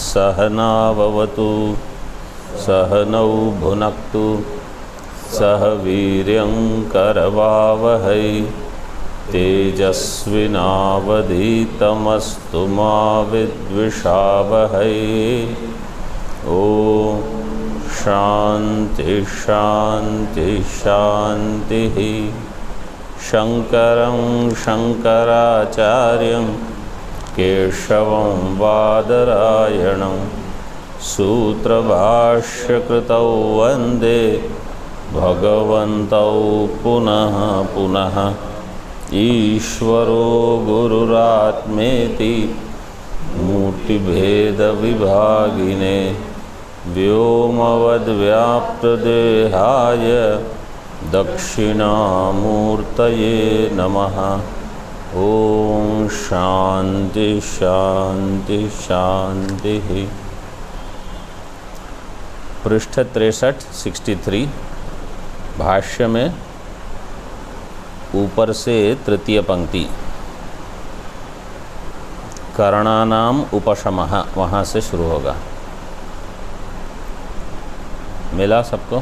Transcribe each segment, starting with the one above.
सहनाववतु सहनौ भुनक्तु सह वीर्यं करवावहै तेजस्विनावधीतमस्तु मा विद्विषावहै। ओम शांति शांति शांति। शंकरं शंकराचार्यं केशवं बादरायणं सूत्रभाष्यकृतौ वन्दे भगवन्तौ पुनः पुनः। ईश्वरो गुरुरात्मेति मूर्तिभेदविभागिने व्योमवद्व्याप्तदेहाय दक्षिणामूर्तये नमः। ओम शांति शांति शांति। पृष्ठ 63 भाष्य में ऊपर से तृतीय पंक्ति करणानाम उपशमः वहाँ से शुरू होगा। मिला सबको?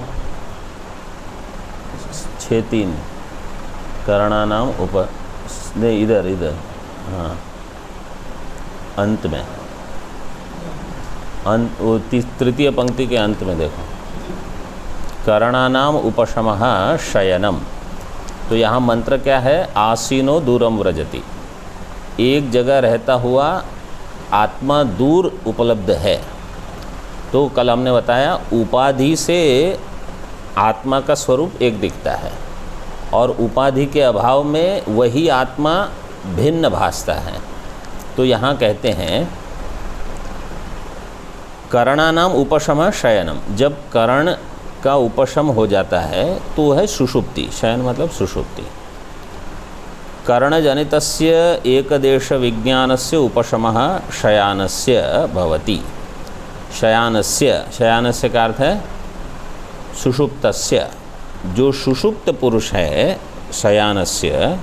6-3 करणानाम नहीं, इधर हाँ अंत में, तृतीय पंक्ति के अंत में देखो, करणानाम उपशमः शयनम। तो यहाँ मंत्र क्या है? आसीनो दूरम व्रजति। एक जगह रहता हुआ आत्मा दूर उपलब्ध है। तो कल हमने बताया उपाधि से आत्मा का स्वरूप एक दिखता है और उपाधि के अभाव में वही आत्मा भिन्न भासता है। तो यहाँ कहते हैं करणानाम उपशम शयनम। जब करण का उपशम हो जाता है तो है सुषुप्ति। शयन मतलब सुषुप्ति। करणजनितस्य एकदेश विज्ञानस्य उपशमः शयानस्य भवति। शयानस्य का अर्थ है सुषुप्तस्य। जो सुषुप्त पुरुष है शयानस्य,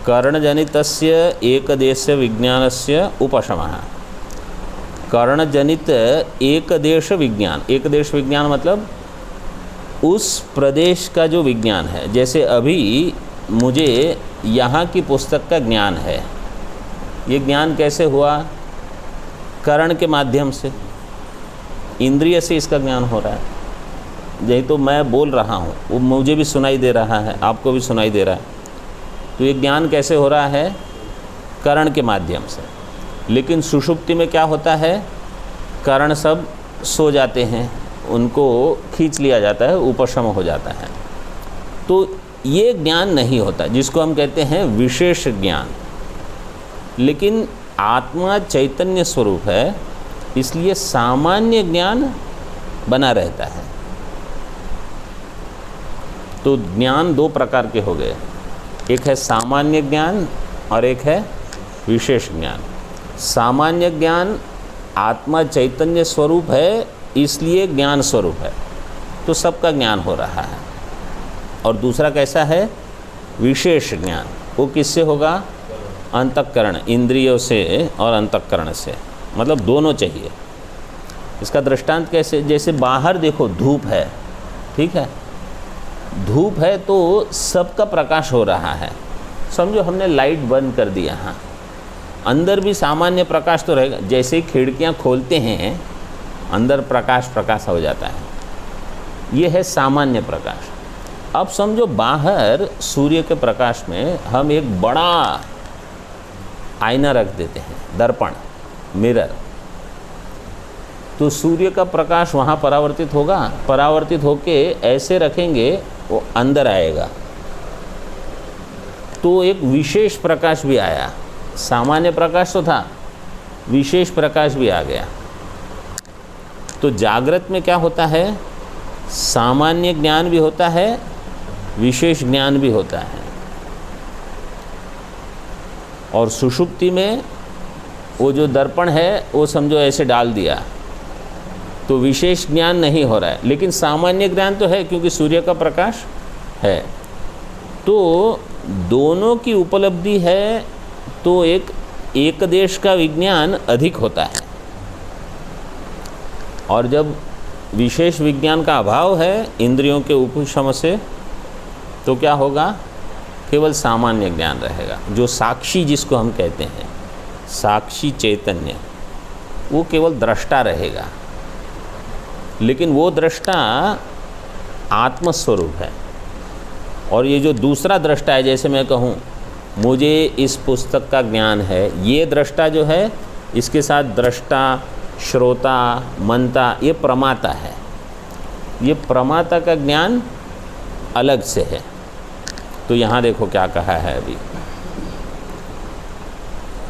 कर्णजनितस्य एकदेश विज्ञानस्य उपशमः। कर्णजनित एकदेश विज्ञान, एकदेश विज्ञान मतलब उस प्रदेश का जो विज्ञान है। जैसे अभी मुझे यहाँ की पुस्तक का ज्ञान है। ये ज्ञान कैसे हुआ? करण के माध्यम से, इंद्रिय से इसका ज्ञान हो रहा है। यही तो मैं बोल रहा हूँ, वो मुझे भी सुनाई दे रहा है, आपको भी सुनाई दे रहा है। तो ये ज्ञान कैसे हो रहा है? करण के माध्यम से। लेकिन सुषुप्ति में क्या होता है? करण सब सो जाते हैं, उनको खींच लिया जाता है, उपशम हो जाता है। तो ये ज्ञान नहीं होता, जिसको हम कहते हैं विशेष ज्ञान। लेकिन आत्मा चैतन्य स्वरूप है, इसलिए सामान्य ज्ञान बना रहता है। तो ज्ञान दो प्रकार के हो गए, एक है सामान्य ज्ञान और एक है विशेष ज्ञान। सामान्य ज्ञान आत्मा चैतन्य स्वरूप है, इसलिए ज्ञान स्वरूप है, तो सबका ज्ञान हो रहा है। और दूसरा कैसा है? विशेष ज्ञान। वो किससे होगा? अंतःकरण, इंद्रियों से और अंतःकरण से, मतलब दोनों चाहिए। इसका दृष्टांत कैसे? जैसे बाहर देखो धूप है, ठीक है, धूप है तो सबका प्रकाश हो रहा है। समझो हमने लाइट बंद कर दिया, हाँ, अंदर भी सामान्य प्रकाश तो रहेगा। जैसे ही खिड़कियाँ खोलते हैं अंदर प्रकाश हो जाता है, ये है सामान्य प्रकाश। अब समझो बाहर सूर्य के प्रकाश में हम एक बड़ा आईना रख देते हैं, दर्पण, मिरर, तो सूर्य का प्रकाश वहाँ परावर्तित होगा। परावर्तित होके ऐसे रखेंगे वो अंदर आएगा, तो एक विशेष प्रकाश भी आया। सामान्य प्रकाश तो था, विशेष प्रकाश भी आ गया। तो जागृत में क्या होता है? सामान्य ज्ञान भी होता है, विशेष ज्ञान भी होता है। और सुषुप्ति में वो जो दर्पण है वो समझो ऐसे डाल दिया, तो विशेष ज्ञान नहीं हो रहा है, लेकिन सामान्य ज्ञान तो है क्योंकि सूर्य का प्रकाश है। तो दोनों की उपलब्धि है तो एक देश का विज्ञान अधिक होता है। और जब विशेष विज्ञान का अभाव है इंद्रियों के उपशम से, तो क्या होगा? केवल सामान्य ज्ञान रहेगा। जो साक्षी जिसको हम कहते हैं, साक्षी चैतन्य, वो केवल दृष्टा रहेगा, लेकिन वो दृष्टा आत्मस्वरूप है। और ये जो दूसरा दृष्टा है, जैसे मैं कहूँ मुझे इस पुस्तक का ज्ञान है, ये दृष्टा जो है, इसके साथ दृष्टा, श्रोता, मनता, ये प्रमाता है। ये प्रमाता का ज्ञान अलग से है। तो यहाँ देखो क्या कहा है अभी,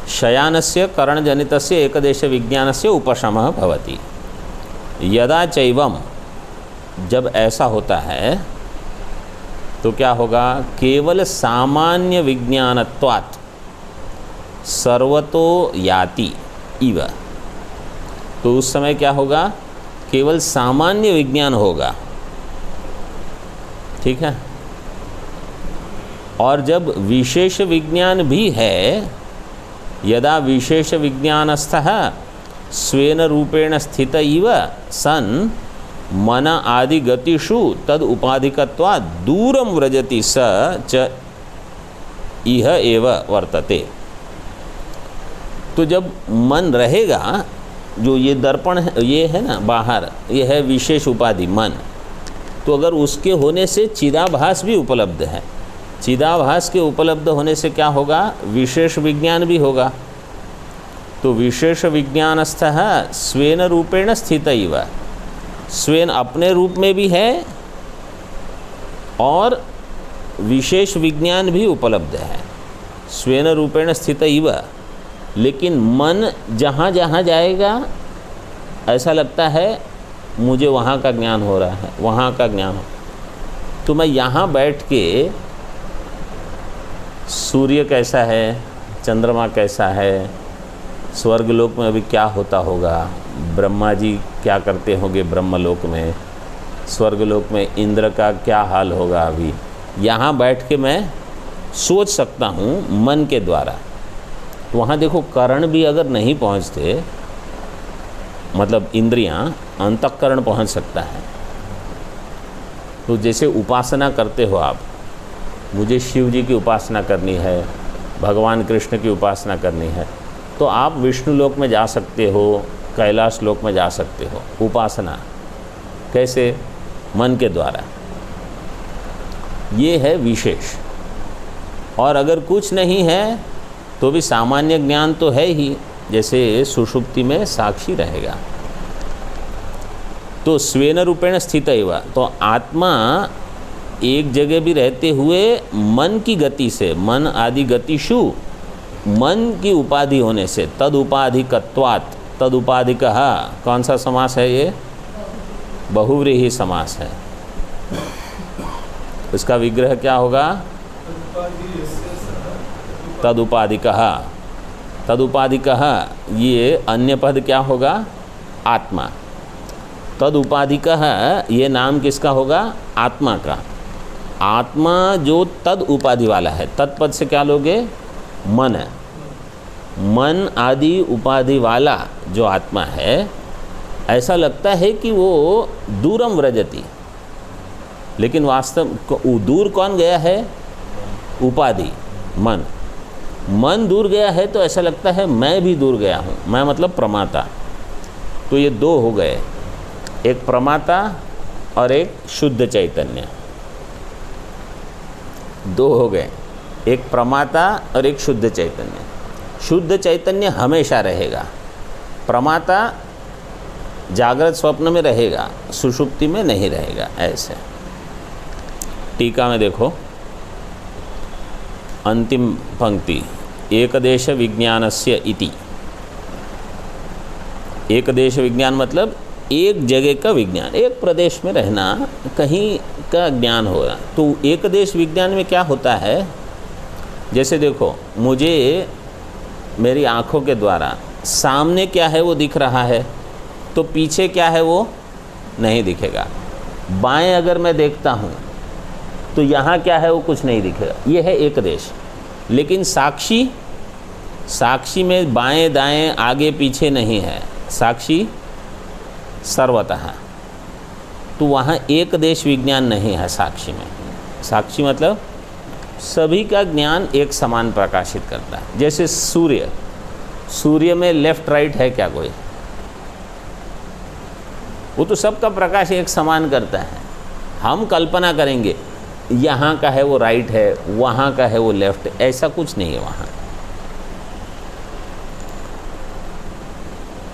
शयानस्य करणजनितस्य एकदेश विज्ञानस्य उपशमः भवति। यदा चैवम, जब ऐसा होता है तो क्या होगा? केवल सामान्य विज्ञानत्वात् सर्वतो याति इव। तो उस समय क्या होगा? केवल सामान्य विज्ञान होगा, ठीक है। और जब विशेष विज्ञान भी है, यदा विशेष विज्ञानस्थः स्वेन रूपेण स्थित इव सन मन आदि गतिषु तद उपाधिकत्वात् दूरं व्रजति स च इह एव वर्तते। तो जब मन रहेगा, जो ये दर्पण है, ये है ना बाहर, ये है विशेष उपाधि मन, तो अगर उसके होने से चिदाभास भी उपलब्ध है, चिदाभास के उपलब्ध होने से क्या होगा? विशेष विज्ञान भी होगा। तो विशेष विज्ञानस्थः स्वेन रूपेण स्थित इव, स्वेन अपने रूप में भी है और विशेष विज्ञान भी उपलब्ध है, स्वेन रूपेण स्थित इव। लेकिन मन जहाँ जहाँ जाएगा ऐसा लगता है मुझे वहाँ का ज्ञान हो रहा है, वहाँ का ज्ञान हो। तो मैं यहाँ बैठ के सूर्य कैसा है, चंद्रमा कैसा है, स्वर्गलोक में अभी क्या होता होगा, ब्रह्मा जी क्या करते होंगे ब्रह्मलोक में, स्वर्गलोक में इंद्र का क्या हाल होगा, अभी यहाँ बैठ के मैं सोच सकता हूँ मन के द्वारा। तो वहाँ देखो करण भी अगर नहीं पहुँचते, मतलब इंद्रियाँ, अंतःकरण पहुँच सकता है। तो जैसे उपासना करते हो आप, मुझे शिव जी की उपासना करनी है, भगवान कृष्ण की उपासना करनी है, तो आप विष्णु लोक में जा सकते हो, कैलाश लोक में जा सकते हो। उपासना कैसे? मन के द्वारा। ये है विशेष। और अगर कुछ नहीं है तो भी सामान्य ज्ञान तो है ही, जैसे सुषुप्ति में साक्षी रहेगा। तो स्वेन रूपेण स्थित एव, तो आत्मा एक जगह भी रहते हुए मन की गति से, मन आदि गतिषु, मन की उपाधि होने से, तद उपाधिकत्वात्, तद उपाधिकः कौन सा समास है? ये बहुव्रीहि समास है। इसका विग्रह क्या होगा? तदुपाधिकः। तदुपाधिकः, ये अन्य पद क्या होगा? आत्मा। तदुपाधिकः, ये नाम किसका होगा? आत्मा का। आत्मा जो तद उपाधि वाला है, तत्पद से क्या लोगे? मन है। मन आदि उपाधि वाला जो आत्मा है, ऐसा लगता है कि वो दूरम व्रजति, लेकिन वास्तव दूर कौन गया है? उपाधि, मन। मन दूर गया है तो ऐसा लगता है मैं भी दूर गया हूँ, मैं मतलब प्रमाता। तो ये दो हो गए, एक प्रमाता और एक शुद्ध चैतन्य, दो हो गए, एक प्रमाता और एक शुद्ध चैतन्य। शुद्ध चैतन्य हमेशा रहेगा, प्रमाता जागृत स्वप्न में रहेगा, सुषुप्ति में नहीं रहेगा। ऐसे टीका में देखो, अंतिम पंक्ति, एकदेश विज्ञानस्य इति। एकदेश विज्ञान मतलब एक जगह का विज्ञान, एक प्रदेश में रहना, कहीं का ज्ञान हो रहा। तो एक देश विज्ञान में क्या होता है? जैसे देखो, मुझे मेरी आँखों के द्वारा सामने क्या है वो दिख रहा है, तो पीछे क्या है वो नहीं दिखेगा। बाएं अगर मैं देखता हूँ तो यहाँ क्या है वो कुछ नहीं दिखेगा। ये है एक देश। लेकिन साक्षी, साक्षी में बाएं दाएं आगे पीछे नहीं है। साक्षी सर्वतः। तो वहाँ एक देश विज्ञान नहीं है साक्षी में। साक्षी मतलब सभी का ज्ञान एक समान प्रकाशित करता है। जैसे सूर्य, सूर्य में लेफ्ट राइट है क्या कोई? वो तो सबका प्रकाश एक समान करता है। हम कल्पना करेंगे यहाँ का है वो राइट है, वहाँ का है वो लेफ्ट, ऐसा कुछ नहीं है वहाँ।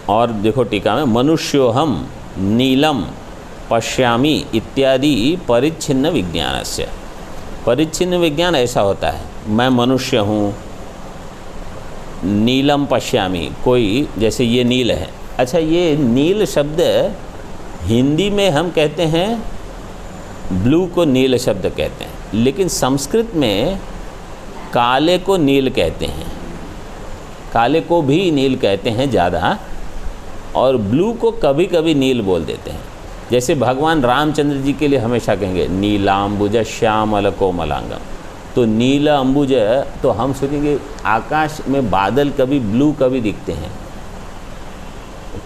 और देखो टीका में, मनुष्योहम नीलम पश्यामि इत्यादि परिच्छिन्न विज्ञानस्य। परिच्छिन्न विज्ञान ऐसा होता है, मैं मनुष्य हूँ, नीलम पश्यामि, कोई जैसे ये नील है। अच्छा, ये नील शब्द हिंदी में हम कहते हैं ब्लू को नील शब्द कहते हैं, लेकिन संस्कृत में काले को नील कहते हैं, काले को भी नील कहते हैं ज़्यादा, और ब्लू को कभी कभी नील बोल देते हैं। जैसे भगवान रामचंद्र जी के लिए हमेशा कहेंगे नीलाम्बुज श्यामल कोमलांगम। तो नील अंबुज, तो हम सोचेंगे आकाश में बादल कभी ब्लू कभी दिखते हैं,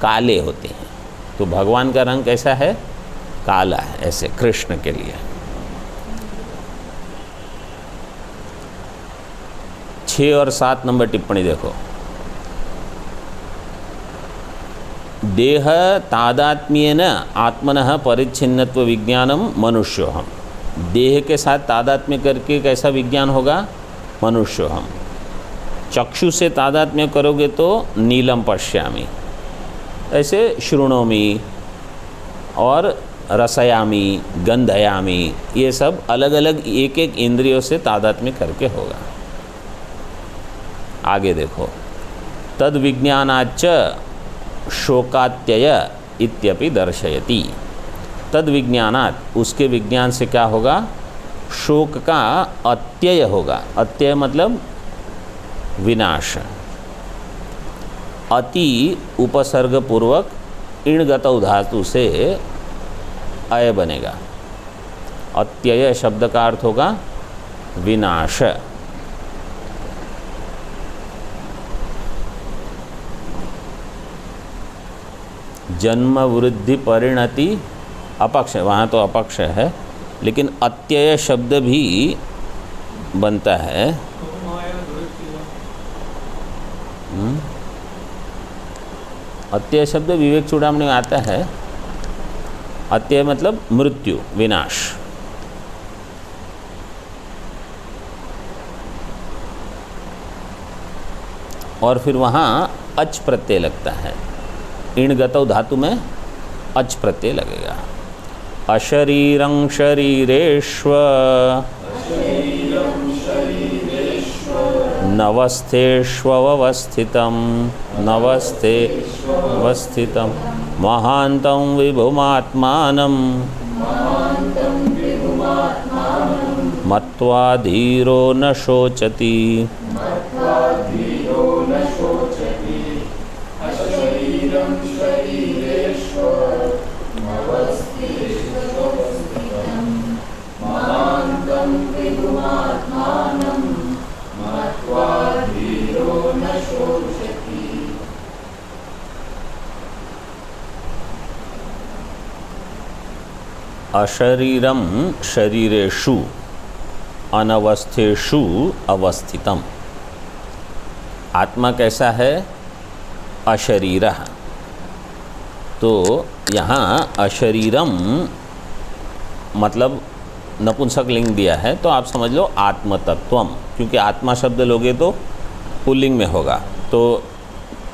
काले होते हैं। तो भगवान का रंग कैसा है? काला है, ऐसे कृष्ण के लिए। 6 और 7 नंबर टिप्पणी देखो। देह तादात्म्येन आत्मनः परिच्छिन्नत्व विज्ञानम मनुष्योहम। देह के साथ तादात्म्य करके कैसा विज्ञान होगा? मनुष्योहम। चक्षु से तादात्म्य करोगे तो नीलम पश्यामि, ऐसे शृणोमि और रसयामि, गंधयामि, ये सब अलग अलग एक एक इंद्रियों से तादात्म्य करके होगा। आगे देखो, तद विज्ञानाच्च शोकात्यय इत्यपि दर्शयति। तद विज्ञानात्, उसके विज्ञान से क्या होगा? शोक का अत्यय होगा। अत्यय मतलब विनाश। अति उपसर्ग पूर्वक इणगतौ धातु से अय बनेगा। अत्यय शब्द का अर्थ होगा विनाश। जन्म वृद्धि परिणति अपक्ष, वहाँ तो अपक्ष है, लेकिन अत्यय शब्द भी बनता है। अत्यय शब्द विवेक चूड़ामणि में आता है। अत्यय मतलब मृत्यु, विनाश। और फिर वहाँ अच प्रत्यय लगता है। इणगतौ धातु में अच प्रत्यय लगेगा। अशरीरं शरीरेष्व नवस्थेष्वस्थितं नवस्थेवस्थितं महान्तं विभुमात्मानं मत्वा धीरो न शोचति। अशरीरम शरीरेषु अनवस्थेषु अवस्थितम। आत्मा कैसा है? अशरीरः। तो यहाँ अशरीरम मतलब नपुंसक लिंग दिया है, तो आप समझ लो आत्मतत्वम, क्योंकि आत्मा शब्द लोगे तो पुल्लिंग में होगा। तो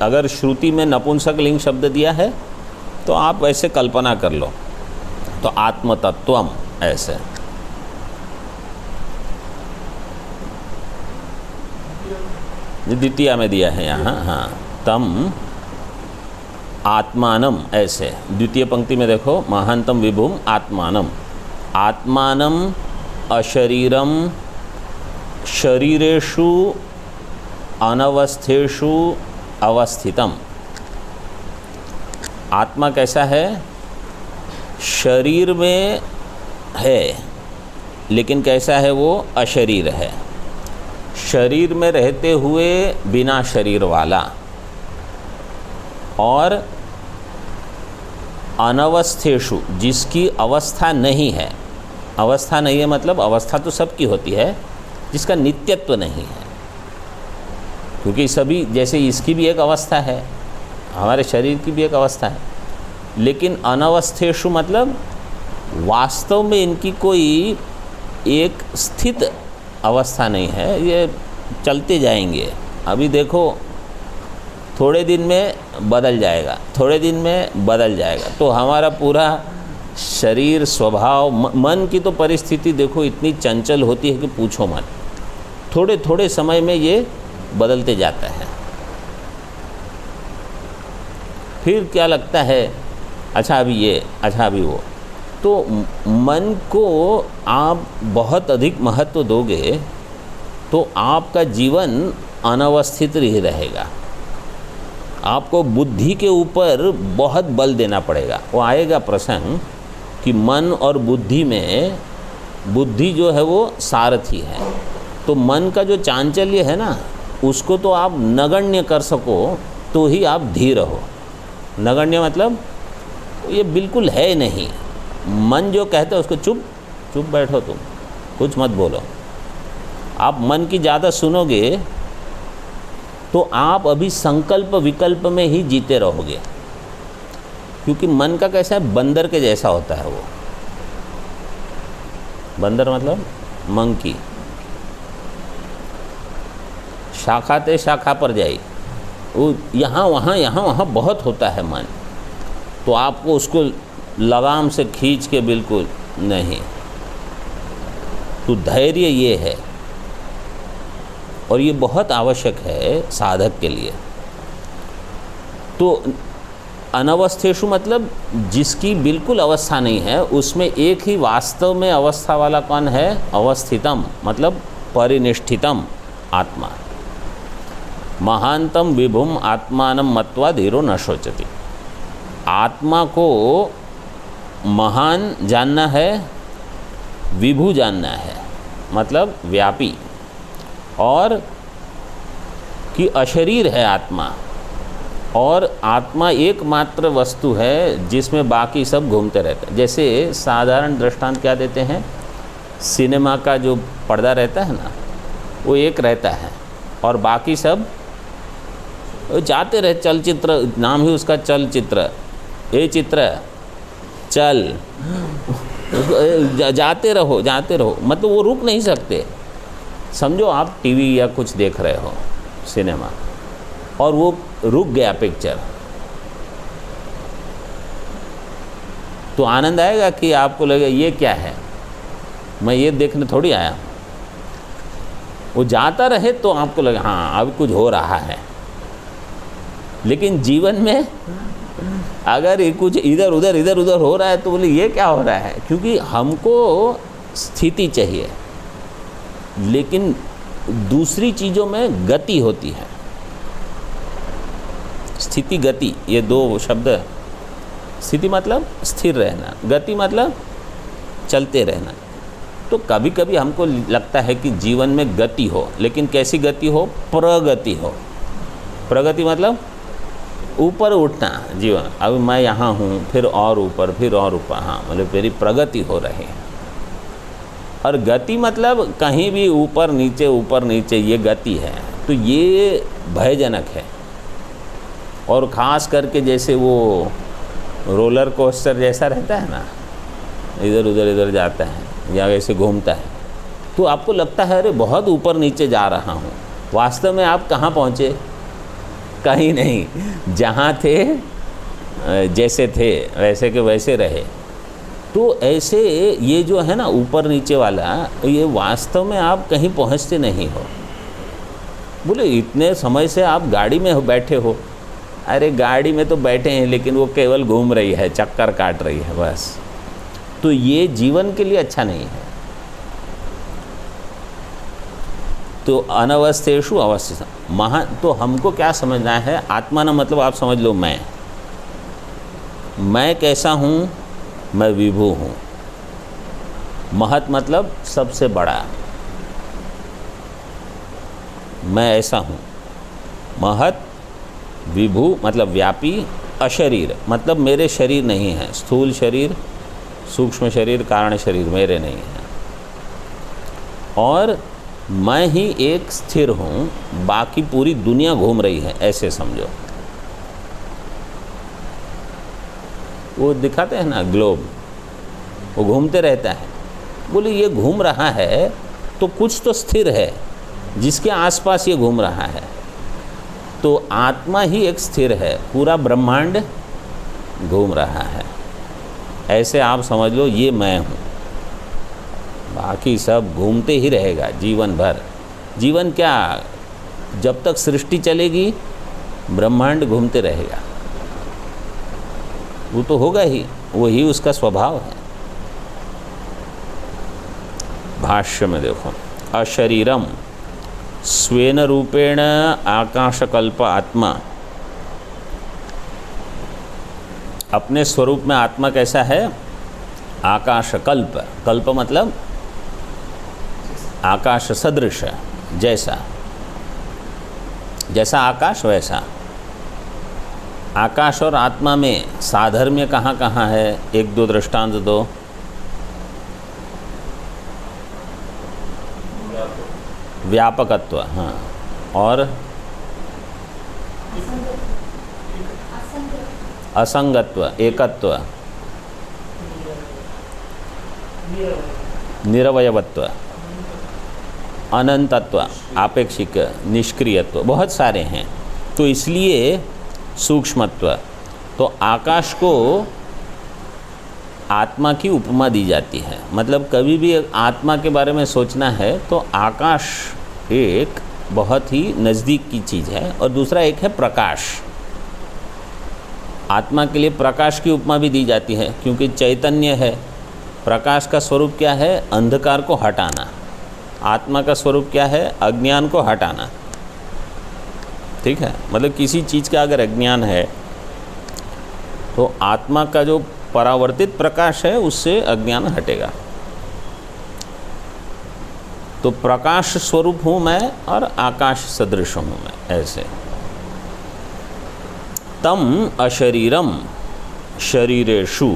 अगर श्रुति में नपुंसक लिंग शब्द दिया है तो आप ऐसे कल्पना कर लो, तो आत्मतत्वम ऐसे। द्वितीया में दिया है यहाँ, हाँ, तम आत्मानम ऐसे। द्वितीय पंक्ति में देखो, महांतम विभुम आत्मानम। आत्मानम अशरीरम शरीरेषु अनवस्थेषु अवस्थितम। आत्मा कैसा है? शरीर में है, लेकिन कैसा है वो? अशरीर है। शरीर में रहते हुए बिना शरीर वाला, और अनवस्थेषु, जिसकी अवस्था नहीं है। अवस्था नहीं है मतलब अवस्था तो सबकी होती है, जिसका नित्यत्व नहीं है। क्योंकि सभी, जैसे इसकी भी एक अवस्था है, हमारे शरीर की भी एक अवस्था है, लेकिन अनवस्थेषु मतलब वास्तव में इनकी कोई एक स्थित अवस्था नहीं है, ये चलते जाएंगे। अभी देखो थोड़े दिन में बदल जाएगा, थोड़े दिन में बदल जाएगा। तो हमारा पूरा शरीर, स्वभाव, मन की तो परिस्थिति देखो इतनी चंचल होती है कि पूछो मत। थोड़े थोड़े समय में ये बदलते जाता है। फिर क्या लगता है, अच्छा अभी ये, अच्छा अभी वो। तो मन को आप बहुत अधिक महत्व दोगे तो आपका जीवन अनवस्थित ही रहेगा। आपको बुद्धि के ऊपर बहुत बल देना पड़ेगा। वो आएगा प्रसंग कि मन और बुद्धि में, बुद्धि जो है वो सारथी है। तो मन का जो चांचल्य है ना, उसको तो आप नगण्य कर सको तो ही आप धीर हो। नगण्य मतलब ये बिल्कुल है नहीं। मन जो कहता है उसको चुप चुप बैठो, तुम कुछ मत बोलो। आप मन की ज़्यादा सुनोगे तो आप अभी संकल्प विकल्प में ही जीते रहोगे। क्योंकि मन का कैसा है, बंदर के जैसा होता है वो। बंदर मतलब मंकी। शाखा ते शाखा पर जाई, वो यहाँ वहाँ बहुत होता है मन। तो आपको उसको लगाम से खींच के बिल्कुल नहीं। तो धैर्य ये है, और ये बहुत आवश्यक है साधक के लिए। तो अनवस्थेषु मतलब जिसकी बिल्कुल अवस्था नहीं है, उसमें एक ही वास्तव में अवस्था वाला कौन है? अवस्थितम मतलब परिनिष्ठितम आत्मा। महानतम विभुम आत्मानं मत्वा धीरो न शोचति। आत्मा को महान जानना है, विभु जानना है मतलब व्यापी, और कि अशरीर है आत्मा, और आत्मा एकमात्र वस्तु है जिसमें बाकी सब घूमते रहते हैं। जैसे साधारण दृष्टांत क्या देते हैं, सिनेमा का जो पर्दा रहता है ना, वो एक रहता है और बाकी सब जाते रहे। चलचित्र नाम ही उसका चलचित्र, ये चित्र चल जाते रहो जाते रहो, मतलब वो रुक नहीं सकते। समझो आप टीवी या कुछ देख रहे हो, सिनेमा, और वो रुक गया पिक्चर, तो आनंद आएगा कि आपको लगेगा ये क्या है, मैं ये देखने थोड़ी आया। वो जाता रहे तो आपको लगे हाँ अब कुछ हो रहा है। लेकिन जीवन में अगर ये कुछ इधर उधर हो रहा है तो बोले ये क्या हो रहा है, क्योंकि हमको स्थिति चाहिए। लेकिन दूसरी चीज़ों में गति होती है। स्थिति गति, ये दो शब्द। स्थिति मतलब स्थिर रहना, गति मतलब चलते रहना। तो कभी कभी हमको लगता है कि जीवन में गति हो, लेकिन कैसी गति हो? प्रगति हो। प्रगति मतलब ऊपर उठना जीवन। अब मैं यहाँ हूँ, फिर और ऊपर, फिर और ऊपर, हाँ मतलब मेरी प्रगति हो रही है। और गति मतलब कहीं भी ऊपर नीचे, ये गति है। तो ये भयजनक है। और ख़ास करके जैसे वो रोलर कोस्टर जैसा रहता है ना, इधर जाता है या वैसे घूमता है, तो आपको लगता है अरे बहुत ऊपर नीचे जा रहा हूँ। वास्तव में आप कहाँ पहुँचे? कहीं नहीं, जहाँ थे जैसे थे वैसे के वैसे रहे। तो ऐसे ये जो है ना ऊपर नीचे वाला, ये वास्तव में आप कहीं पहुँचते नहीं हो। बोले इतने समय से आप गाड़ी में बैठे हो। अरे गाड़ी में तो बैठे हैं, लेकिन वो केवल घूम रही है, चक्कर काट रही है बस। तो ये जीवन के लिए अच्छा नहीं है। तो अनवस्थेषु अवस्थित तो हमको क्या समझना है? आत्मा ना मतलब आप समझ लो मैं कैसा हूँ? मैं विभु हूँ। महत मतलब सबसे बड़ा, मैं ऐसा हूँ। महत, विभु मतलब व्यापी, अशरीर मतलब मेरे शरीर नहीं है, स्थूल शरीर, सूक्ष्म शरीर, कारण शरीर मेरे नहीं है। और मैं ही एक स्थिर हूँ, बाकी पूरी दुनिया घूम रही है, ऐसे समझो। वो दिखाते हैं ना ग्लोब, वो घूमते रहता है। बोले ये घूम रहा है तो कुछ तो स्थिर है जिसके आसपास ये घूम रहा है। तो आत्मा ही एक स्थिर है, पूरा ब्रह्मांड घूम रहा है, ऐसे आप समझ लो ये मैं हूँ। बाकी सब घूमते ही रहेगा जीवन भर। जीवन क्या, जब तक सृष्टि चलेगी ब्रह्मांड घूमते रहेगा, वो तो होगा ही, वही उसका स्वभाव है। भाष्य में देखो, अशरीरम स्वेन रूपेण आकाशकल्प आत्मा, अपने स्वरूप में आत्मा कैसा है? आकाशकल्प, कल्प मतलब आकाश सदृश, जैसा, जैसा आकाश वैसा। आकाश और आत्मा में साधर्म्य कहाँ कहाँ है? एक दो दृष्टांत दो। व्यापकत्व, हाँ, और असंगत्व, एकत्व, निरवयवत्व, अनंतत्व, आपेक्षिक, निष्क्रियत्व, बहुत सारे हैं। तो इसलिए सूक्ष्मत्व, तो आकाश को आत्मा की उपमा दी जाती है। मतलब कभी भी आत्मा के बारे में सोचना है तो आकाश एक बहुत ही नज़दीक की चीज़ है, और दूसरा एक है प्रकाश। आत्मा के लिए प्रकाश की उपमा भी दी जाती है, क्योंकि चैतन्य है। प्रकाश का स्वरूप क्या है? अंधकार को हटाना। आत्मा का स्वरूप क्या है? अज्ञान को हटाना। ठीक है, मतलब किसी चीज़ का अगर अज्ञान है तो आत्मा का जो परावर्तित प्रकाश है उससे अज्ञान हटेगा। तो प्रकाश स्वरूप हूँ मैं और आकाश सदृश हूँ मैं, ऐसे। तम अशरीरम शरीरेषु,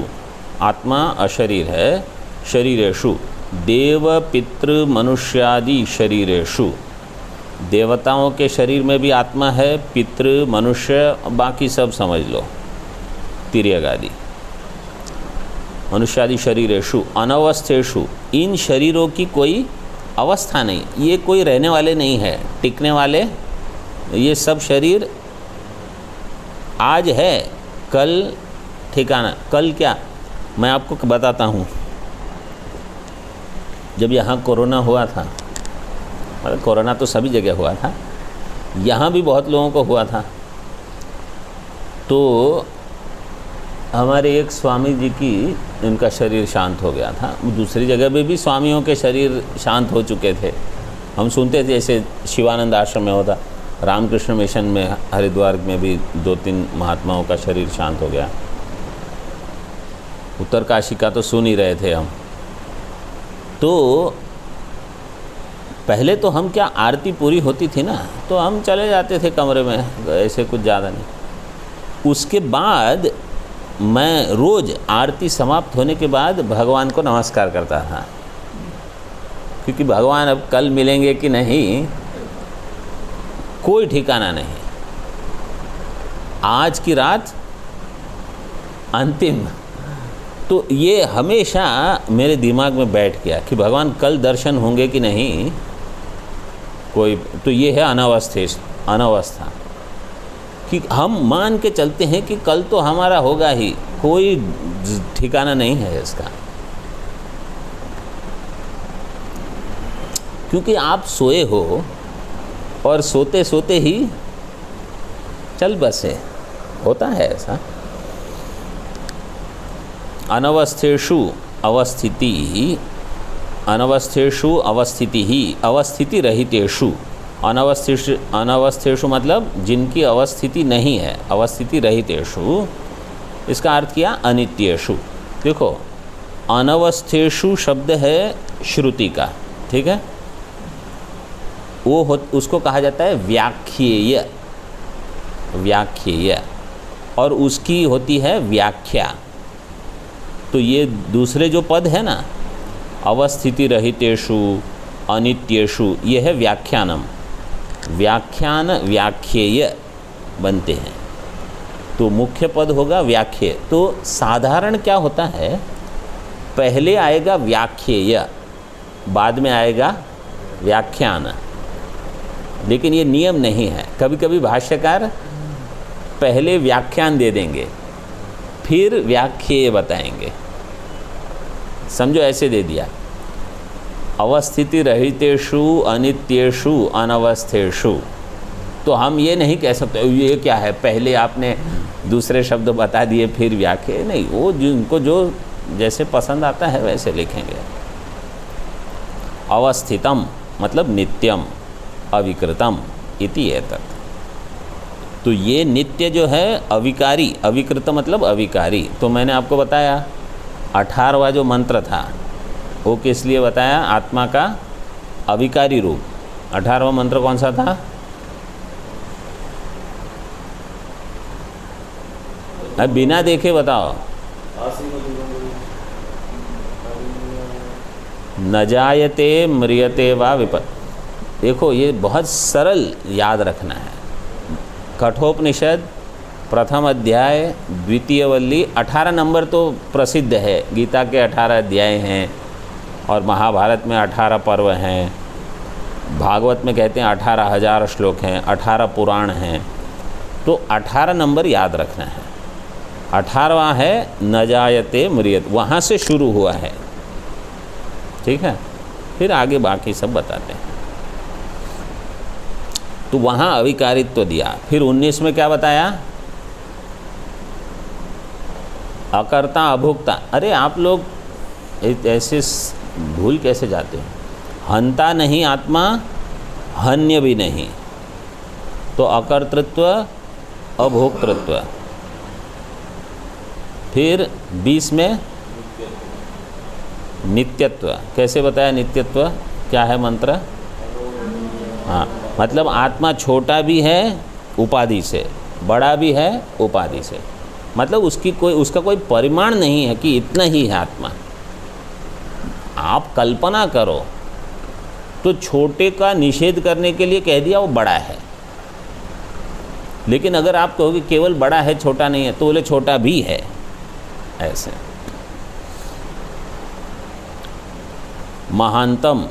आत्मा अशरीर है, शरीरेषु देव पितृ मनुष्यादि शरीरेषु, देवताओं के शरीर में भी आत्मा है, पितृ, मनुष्य, बाकी सब समझ लो, तिर्यक आदि, मनुष्यादि शरीरेषु अनवस्थेषु, इन शरीरों की कोई अवस्था नहीं, ये कोई रहने वाले नहीं है, टिकने वाले। ये सब शरीर आज है, कल ठिकाना। कल क्या, मैं आपको बताता हूँ। जब यहाँ कोरोना हुआ था, मतलब कोरोना तो सभी जगह हुआ था, यहाँ भी बहुत लोगों को हुआ था, तो हमारे एक स्वामी जी की, इनका शरीर शांत हो गया था। दूसरी जगह पे भी स्वामियों के शरीर शांत हो चुके थे। हम सुनते थे, जैसे शिवानंद आश्रम में होता, रामकृष्ण मिशन में हरिद्वार में भी 2-3 महात्माओं का शरीर शांत हो गया। उत्तरकाशी का तो सुन ही रहे थे हम। तो पहले तो हम क्या, आरती पूरी होती थी ना तो हम चले जाते थे कमरे में, ऐसे कुछ ज़्यादा नहीं। उसके बाद मैं रोज़ आरती समाप्त होने के बाद भगवान को नमस्कार करता था, क्योंकि भगवान अब कल मिलेंगे कि नहीं कोई ठिकाना नहीं। आज की रात अंतिम। तो ये हमेशा मेरे दिमाग में बैठ गया कि भगवान कल दर्शन होंगे कि नहीं कोई। तो ये है अनवस्था, कि हम मान के चलते हैं कि कल तो हमारा होगा ही, कोई ठिकाना नहीं है इसका। क्योंकि आप सोए हो और सोते सोते ही चल बसे, होता है ऐसा। अनवस्थेषु अवस्थिति, अनवस्थेषु अवस्थिति ही, अवस्थिति रहितेषु। अनवस्थेषु मतलब जिनकी अवस्थिति नहीं है, अवस्थिति रहितेषु, इसका अर्थ किया अनित्येषु। देखो, अनवस्थेषु शब्द है श्रुति का, ठीक है, वो उसको कहा जाता है व्याख्येय। व्याख्येय और उसकी होती है व्याख्या। तो ये दूसरे जो पद है ना, अवस्थिति रहितेषु अनित्येषु, ये है व्याख्यानम। व्याख्यान व्याख्येय बनते हैं, तो मुख्य पद होगा व्याख्येय। तो साधारण क्या होता है, पहले आएगा व्याख्येय, बाद में आएगा व्याख्यान। लेकिन ये नियम नहीं है, कभी कभी भाष्यकार पहले व्याख्यान दे देंगे फिर व्याख्येय बताएंगे। समझो ऐसे दे दिया, अवस्थिति रहितेषु अनित्येषु अनवस्थेषु, तो हम ये नहीं कह सकते ये क्या है, पहले आपने दूसरे शब्द बता दिए फिर व्याख्या। नहीं, वो जिनको जो जैसे पसंद आता है वैसे लिखेंगे। अवस्थितम मतलब नित्यम, अविकृतम इति एतत्। तो ये नित्य जो है अविकारी, अविकृत मतलब अविकारी। तो मैंने आपको बताया 18वां जो मंत्र था वो किस लिए बताया, आत्मा का अविकारी रूप। 18वां मंत्र कौन सा था, अब बिना देखे बताओ। न जायते म्रियते वा विपत्। देखो ये बहुत सरल याद रखना है। कठोपनिषद प्रथम अध्याय द्वितीय वल्ली, 18 नंबर तो प्रसिद्ध है। गीता के 18 अध्याय हैं और महाभारत में 18 पर्व हैं, भागवत में कहते हैं 18,000 श्लोक हैं, 18 पुराण हैं। तो 18 नंबर याद रखना है। 18वां है न जायते म्रियत, वहाँ से शुरू हुआ है, ठीक है। फिर आगे बाकी सब बताते हैं। तो वहाँ अविकारित्व दिया। फिर 19 में क्या बताया, अकर्ता अभोक्ता। अरे आप लोग ऐसे भूल कैसे जाते हो, हंता नहीं आत्मा, हन्य भी नहीं। तो अकर्तृत्व अभोक्तृत्व। फिर 20 में नित्यत्व। कैसे बताया नित्यत्व, क्या है मंत्र, हाँ मतलब आत्मा छोटा भी है उपाधि से, बड़ा भी है उपाधि से। मतलब उसका कोई परिमाण नहीं है कि इतना ही है आत्मा। आप कल्पना करो तो छोटे का निषेध करने के लिए कह दिया वो बड़ा है। लेकिन अगर आप कहोगे केवल बड़ा है छोटा नहीं है, तो बोले छोटा भी है। ऐसे महांतम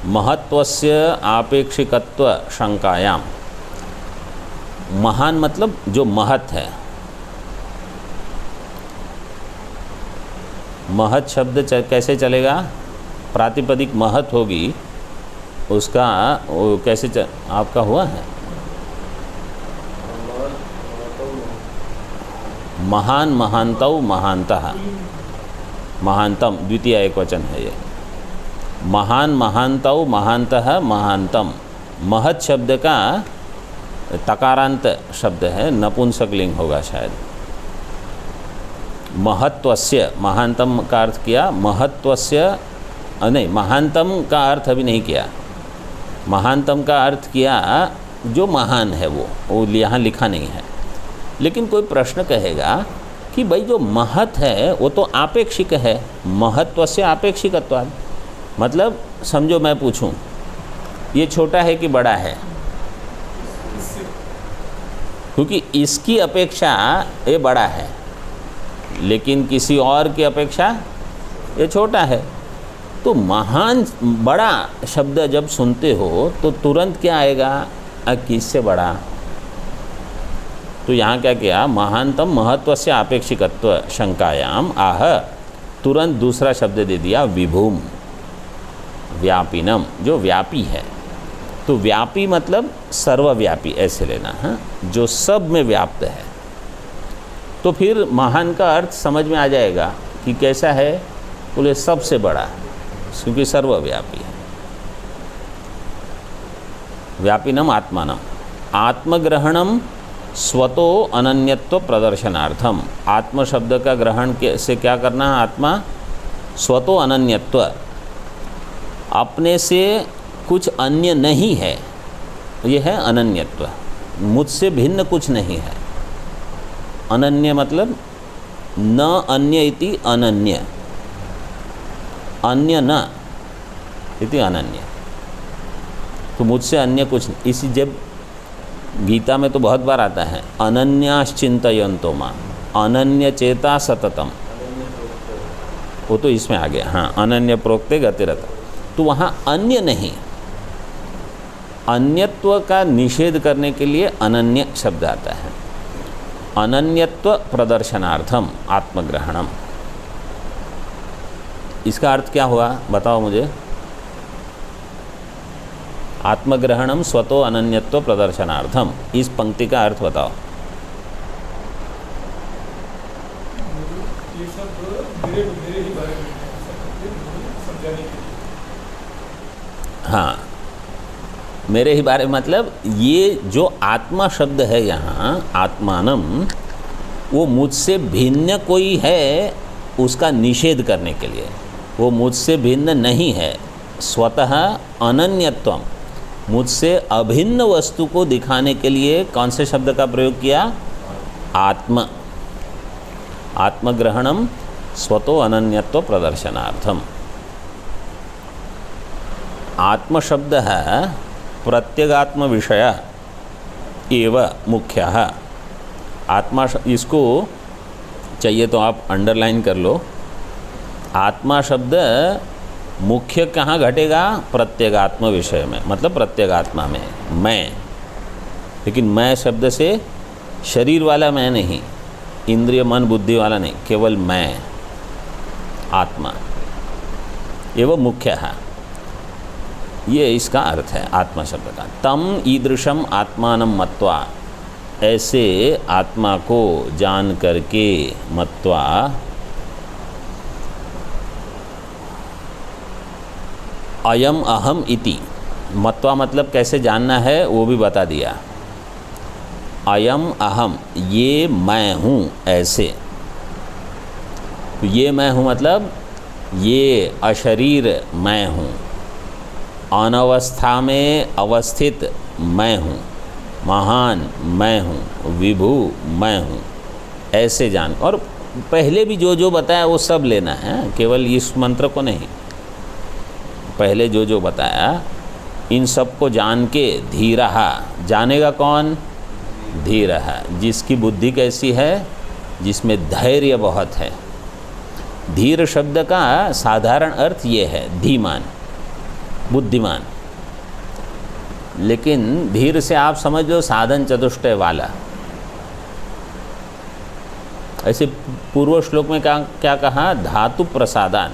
महत्वस्य आपेक्षिकत्व शंकायाम। महान मतलब जो महत है। महत शब्द कैसे चलेगा, प्रातिपदिक महत होगी उसका वो कैसे आपका हुआ है, महान महांतौ महांतः, महांतम द्वितीय एकवचन है ये। महान महांतौ महांतः महांतम। महत शब्द का तकारांत शब्द है, नपुंसकलिंग होगा शायद। महत्वस्य, महानतम का अर्थ किया, महत्वस्य नहीं, महानतम का अर्थ अभी नहीं किया। महानतम का अर्थ किया जो महान है वो यहाँ लिखा नहीं है। लेकिन कोई प्रश्न कहेगा कि भाई जो महत है वो तो आपेक्षिक है, महत्वस्य आपेक्षिकत्वात्। मतलब समझो मैं पूछूं ये छोटा है कि बड़ा है, क्योंकि इसकी अपेक्षा ये बड़ा है लेकिन किसी और की अपेक्षा ये छोटा है। तो महान बड़ा शब्द जब सुनते हो तो तुरंत क्या आएगा, किससे बड़ा। तो यहाँ क्या किया, महानतम महत्वस्य आपेक्षिकत्व शंकायाम आह, तुरंत दूसरा शब्द दे दिया विभूम, व्यापिनम, जो व्यापी है। तो व्यापी मतलब सर्वव्यापी ऐसे लेना है, जो सब में व्याप्त है। तो फिर महान का अर्थ समझ में आ जाएगा कि कैसा है, बोले सबसे बड़ा, क्योंकि सर्वव्यापी है। व्यापिनम आत्मानम, आत्मग्रहणम स्वतो अनन्यत्व प्रदर्शनार्थम। आत्म शब्द का ग्रहण से क्या करना है, आत्मा स्वतो अनन्यत्व, अपने से कुछ अन्य नहीं है, ये है अनन्यत्व। मुझसे भिन्न कुछ नहीं है, अनन्य मतलब न अन्य इति अनन्य, अन्य न इति अनन्य। तो मुझसे अन्य कुछ नहीं। इसी जब गीता में तो बहुत बार आता है अनन्याश्चिंतयन्तो मां, अनन्य चेता सततम, वो तो इसमें आ गया। हाँ, अनन्य प्रोक्ते गतिरत, तो वहाँ अन्य नहीं, अन्यत्व का निषेध करने के लिए अनन्य शब्द आता है। अनन्यत्व प्रदर्शनार्थम आत्मग्रहणम, इसका अर्थ क्या हुआ बताओ मुझे। आत्मग्रहणम स्वतो अनन्यत्व प्रदर्शनार्थम, इस पंक्ति का अर्थ बताओ। ये सब मेरे ही बारे में समझाने के लिए। हाँ, मेरे ही बारे में मतलब ये जो आत्मा शब्द है यहाँ आत्मानम, वो मुझसे भिन्न कोई है उसका निषेध करने के लिए। वो मुझसे भिन्न नहीं है, स्वतः अनन्यत्वम, मुझसे अभिन्न वस्तु को दिखाने के लिए कौन से शब्द का प्रयोग किया? आत्म, आत्मग्रहणम स्वतो अनन्यत्व प्रदर्शनार्थम। आत्म शब्द है प्रत्यगात्म विषय एव मुख्य। आत्मा, इसको चाहिए तो आप अंडरलाइन कर लो। आत्मा शब्द मुख्य कहाँ घटेगा? प्रत्यगात्म विषय में, मतलब प्रत्यगात्मा में, मैं। लेकिन मैं शब्द से शरीर वाला मैं नहीं, इंद्रिय मन बुद्धि वाला नहीं, केवल मैं, आत्मा, एवं मुख्य है। ये इसका अर्थ है आत्मा शब्द का। तम ईदृशम आत्मानं मत्वा, ऐसे आत्मा को जान करके, मत्वा अयम अहम इति, मत्वा मतलब कैसे जानना है वो भी बता दिया। अयम अहम, ये मैं हूँ, ऐसे। तो ये मैं हूँ मतलब ये अशरीर मैं हूँ, अनवस्था में अवस्थित मैं हूँ, महान मैं हूँ, विभु मैं हूँ, ऐसे जान। और पहले भी जो जो बताया वो सब लेना है, केवल इस मंत्र को नहीं। पहले जो जो बताया इन सब को जान के धीरहा, जानेगा कौन? धीरहा, जिसकी बुद्धि कैसी है? जिसमें धैर्य बहुत है। धीर शब्द का साधारण अर्थ ये है धीमान, बुद्धिमान। लेकिन धीर से आप समझ लो साधन चतुष्टय वाला। ऐसे पूर्व श्लोक में क्या कहा? धातु प्रसादान।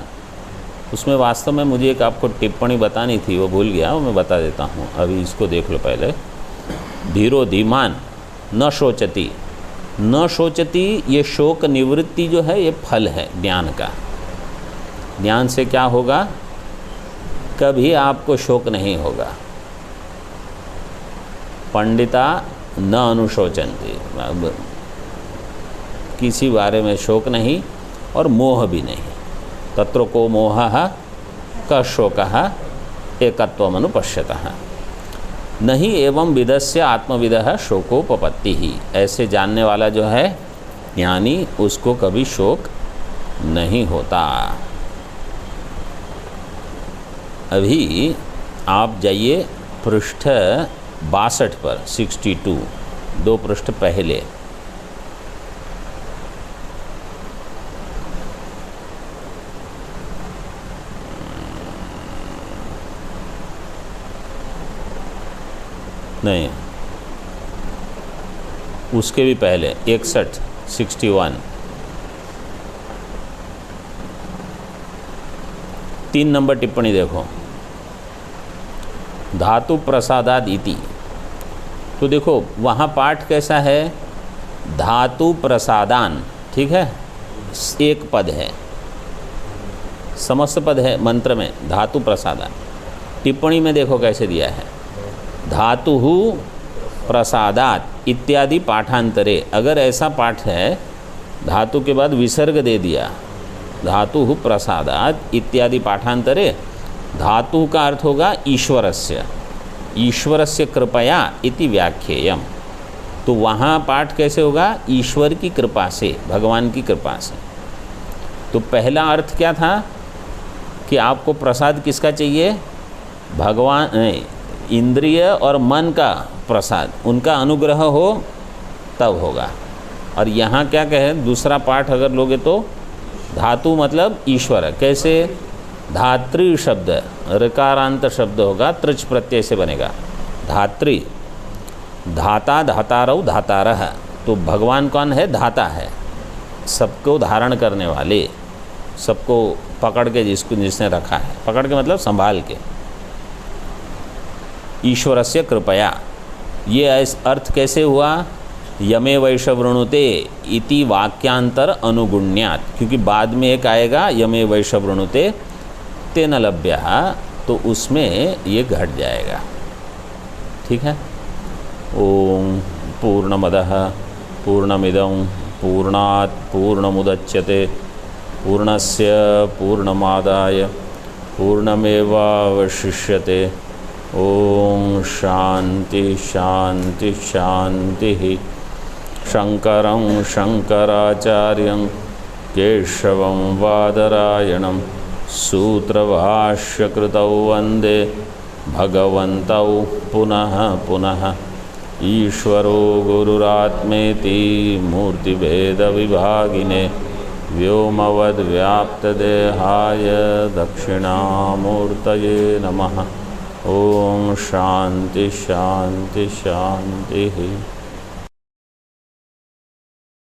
उसमें वास्तव में मुझे एक आपको टिप्पणी बतानी थी, वो भूल गया, वो मैं बता देता हूँ। अभी इसको देख लो पहले। धीरो धीमान न शोचती, न शोचती, ये शोक निवृत्ति जो है ये फल है ज्ञान का। ज्ञान से क्या होगा? कभी आपको शोक नहीं होगा। पंडिता न अनुशोचन्ति, किसी बारे में शोक नहीं और मोह भी नहीं। तत्र को मोहः क शोकः एकत्वम् अनुपश्यतः नहीं एवं विदस्य आत्मविदः शोकोपपत्ति ही। ऐसे जानने वाला जो है ज्ञानी, उसको कभी शोक नहीं होता। अभी आप जाइए पृष्ठ 62 पर, 62, 2 पृष्ठ पहले। नहीं, उसके भी पहले 61, 61, 3 नंबर टिप्पणी देखो। धातु प्रसादाद इति, तो देखो वहाँ पाठ कैसा है? धातु प्रसादान, ठीक है, एक पद है, समस्त पद है मंत्र में, धातु प्रसादान। टिप्पणी में देखो कैसे दिया है, धातु प्रसादात इत्यादि पाठांतरे। अगर ऐसा पाठ है, धातु के बाद विसर्ग दे दिया, धातु प्रसादात इत्यादि पाठांतरे, धातु का अर्थ होगा ईश्वरस्य, ईश्वरस्य कृपया इति व्याख्येयम। तो वहाँ पाठ कैसे होगा? ईश्वर की कृपा से, भगवान की कृपा से। तो पहला अर्थ क्या था कि आपको प्रसाद किसका चाहिए? भगवान, इंद्रिय और मन का प्रसाद, उनका अनुग्रह हो तब होगा। और यहाँ क्या कहे, दूसरा पाठ अगर लोगे तो धातु मतलब ईश्वर है। कैसे? धात्री शब्द, ऋकारांत शब्द होगा, त्रिच प्रत्यय से बनेगा। धात्री, धाता, धातारव, धातारह। तो भगवान कौन है? धाता है, सबको धारण करने वाले, सबको पकड़ के जिसने रखा है, पकड़ के मतलब संभाल के। ईश्वरस्य कृपया, ये अर्थ कैसे हुआ? यमे वैशवृणुते इति वाक्यांतर अनुगुण्यात्, क्योंकि बाद में एक आएगा यमे वैशवृणुते तेन लभ्य, तो उसमें ये घट जाएगा। ठीक है। ओम पूर्णमदः पूर्णमिदं पूर्णात् पूर्णमुदच्यते पूर्णस्य पूर्णमादाय पूर्णमेवावशिष्यते। ओम शांति शांति शांति। शंकरं शंकराचार्यं केशवं वादरायणं सूत्रभाष्यकृतौ वन्दे भगवन्तौ पुनः पुनः। ईश्वरो गुरुरात्मेति मूर्तिभेदविभागिने व्योमवद्व्याप्तदेहाय दक्षिणामूर्तये नमः। ओम शांति शांति शांति।